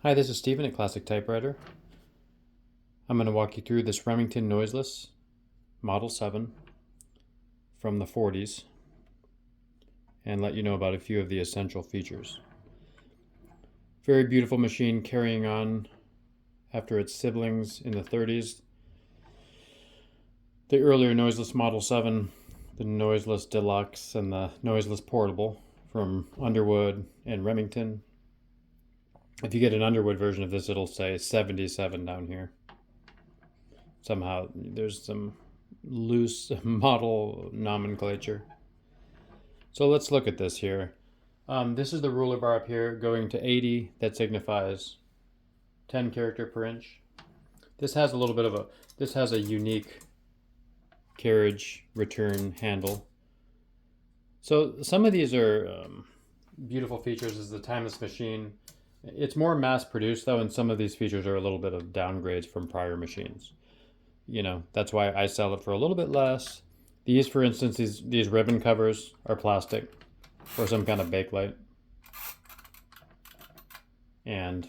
Hi, this is Steven at Classic Typewriter. I'm going to walk you through this Remington Noiseless Model 7 from the 40s and let you know about a few of the essential features. Very beautiful machine carrying on after its siblings in the 30s. The earlier Noiseless Model 7, the Noiseless Deluxe, and the Noiseless Portable from Underwood and Remington. If you get an Underwood version of this, it'll say 77 down here. Somehow there's some loose model nomenclature. So let's look at this here. This is the ruler bar up here going to 80. That signifies 10 character per inch. This has a little bit of this has a unique carriage return handle. So some of these are beautiful features. This is the timeless machine. It's more mass produced though, and some of these features are a little bit of downgrades from prior machines. You know, that's why I sell it for a little bit less. These, for instance, these ribbon covers are plastic or some kind of bakelite. And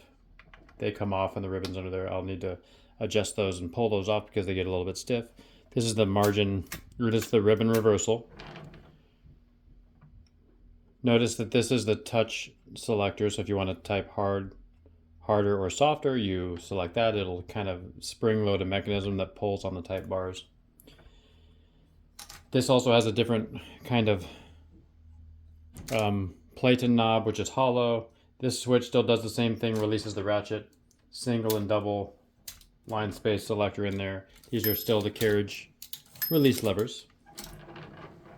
they come off and the ribbons under there. I'll need to adjust those and pull those off because they get a little bit stiff. This is the margin, or this is the ribbon reversal. Notice that this is the touch selector, so if you want to type harder or softer, you select that. It'll kind of spring-load a mechanism that pulls on the type bars. This also has a different kind of plate and knob, which is hollow. This switch still does the same thing, releases the ratchet, single and double line space selector in there. These are still the carriage release levers.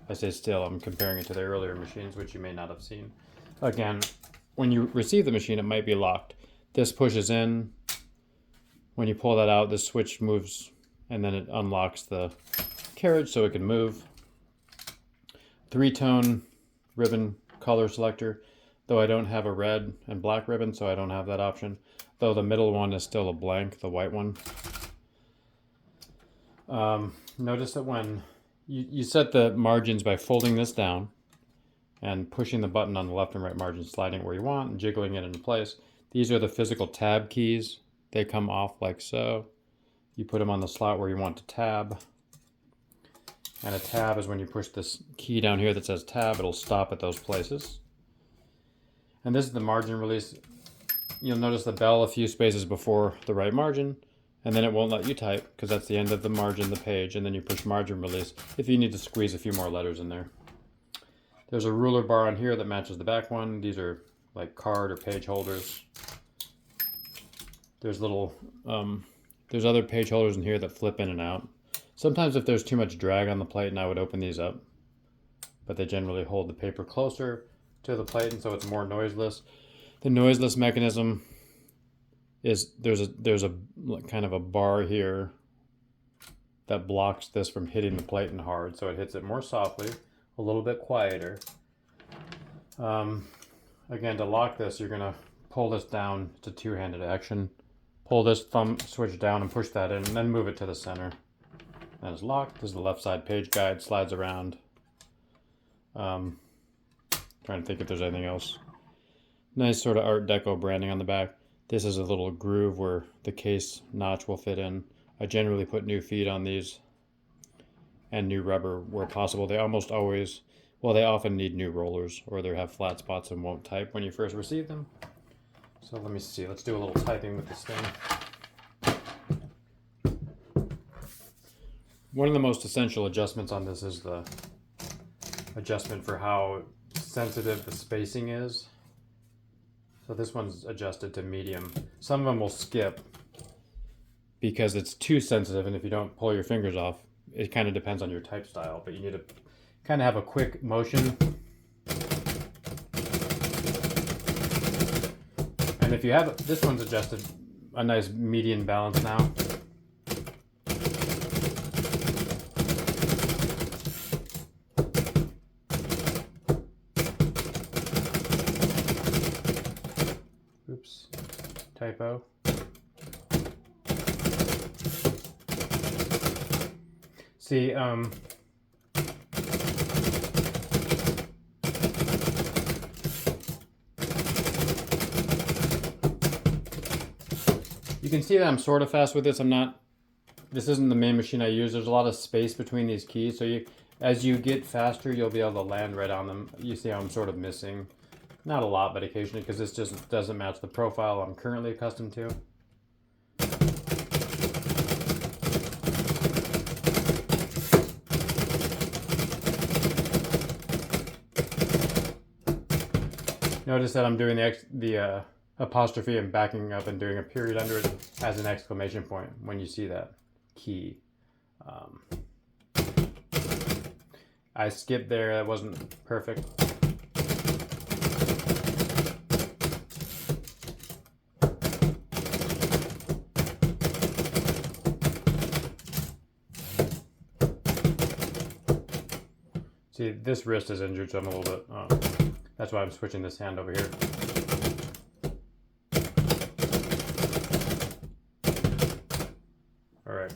I say still, I'm comparing it to the earlier machines, which you may not have seen. Again, when you receive the machine, it might be locked. This pushes in. When you pull that out, this switch moves, and then it unlocks the carriage so it can move. 3-tone ribbon color selector, though I don't have a red and black ribbon, so I don't have that option. Though the middle one is still a blank, the white one. Notice that when you set the margins by folding this down and pushing the button on the left and right margin, sliding it where you want and jiggling it into place. These are the physical tab keys. They come off like so. You put them on the slot where you want to tab. And a tab is when you push this key down here that says tab, it'll stop at those places. And this is the margin release. You'll notice the bell a few spaces before the right margin, and then it won't let you type because that's the end of the margin, the page, and then you push margin release if you need to squeeze a few more letters in there. There's a ruler bar on here that matches the back one. These are like card or page holders. There's little, there's other page holders in here that flip in and out. Sometimes if there's too much drag on the plate, and I would open these up, but they generally hold the paper closer to the plate, and so it's more noiseless. The noiseless mechanism is there's a kind of a bar here that blocks this from hitting the plate and hard, so it hits it more softly, a little bit quieter. Again, to lock this, you're gonna pull this down. It's a two-handed action. Pull this thumb switch down and push that in, and then move it to the center. That is locked. This is the left side page guide, slides around. Trying to think if there's anything else. Nice sort of Art Deco branding on the back. This is a little groove where the case notch will fit in. I generally put new feet on these and new rubber where possible. They almost always, well, they often need new rollers or they have flat spots and won't type when you first receive them. So let me see, let's do a little typing with this thing. One of the most essential adjustments on this is the adjustment for how sensitive the spacing is. So this one's adjusted to medium. Some of them will skip because it's too sensitive, and if you don't pull your fingers off, it kind of depends on your type style, but you need to kind of have a quick motion. And if you have, this one's adjusted a nice median balance now. Oops, typo. See, can see that I'm sort of fast with this. This isn't the main machine I use. There's a lot of space between these keys. So as you get faster, you'll be able to land right on them. You see how I'm sort of missing. Not a lot, but occasionally, because this just doesn't match the profile I'm currently accustomed to. Notice that I'm doing the apostrophe and backing up and doing a period under it as an exclamation point when you see that key. I skipped there. That wasn't perfect. See, this wrist is injured, so I'm a little bit... that's why I'm switching this hand over here. All right.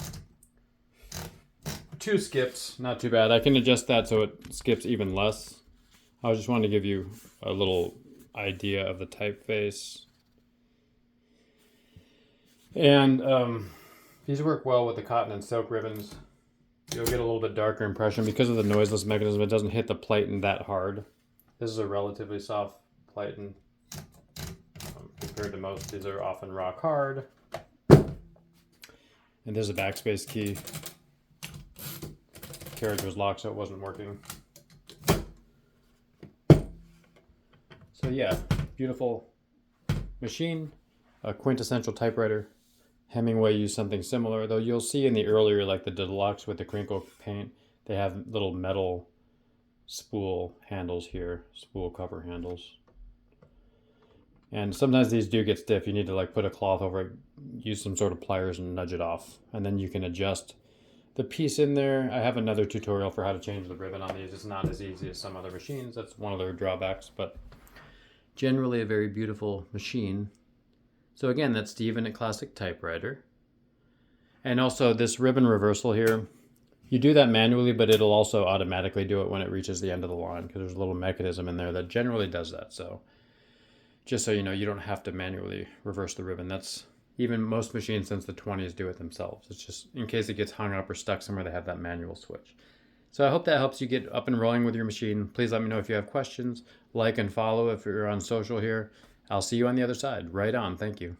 2 skips, not too bad. I can adjust that so it skips even less. I just wanted to give you a little idea of the typeface. And these work well with the cotton and silk ribbons. You'll get a little bit darker impression because of the noiseless mechanism. It doesn't hit the platen that hard. This is a relatively soft platen compared to most. These are often rock hard. And there's a backspace key. Carriage was locked, so it wasn't working. So yeah, beautiful machine, a quintessential typewriter. Hemingway used something similar, though you'll see in the earlier, like the Deluxe with the crinkle paint, they have little metal spool handles here, spool cover handles. And sometimes these do get stiff. You need to like put a cloth over it, use some sort of pliers and nudge it off. And then you can adjust the piece in there. I have another tutorial for how to change the ribbon on these. It's not as easy as some other machines. That's one of their drawbacks, but generally a very beautiful machine. So again, that's Steven at Classic Typewriter. And also this ribbon reversal here, you do that manually, but it'll also automatically do it when it reaches the end of the line because there's a little mechanism in there that generally does that. So just so you know, you don't have to manually reverse the ribbon. That's even most machines since the 20s do it themselves. It's just in case it gets hung up or stuck somewhere, they have that manual switch. So I hope that helps you get up and rolling with your machine. Please let me know if you have questions. Like and follow if you're on social here. I'll see you on the other side. Right on. Thank you.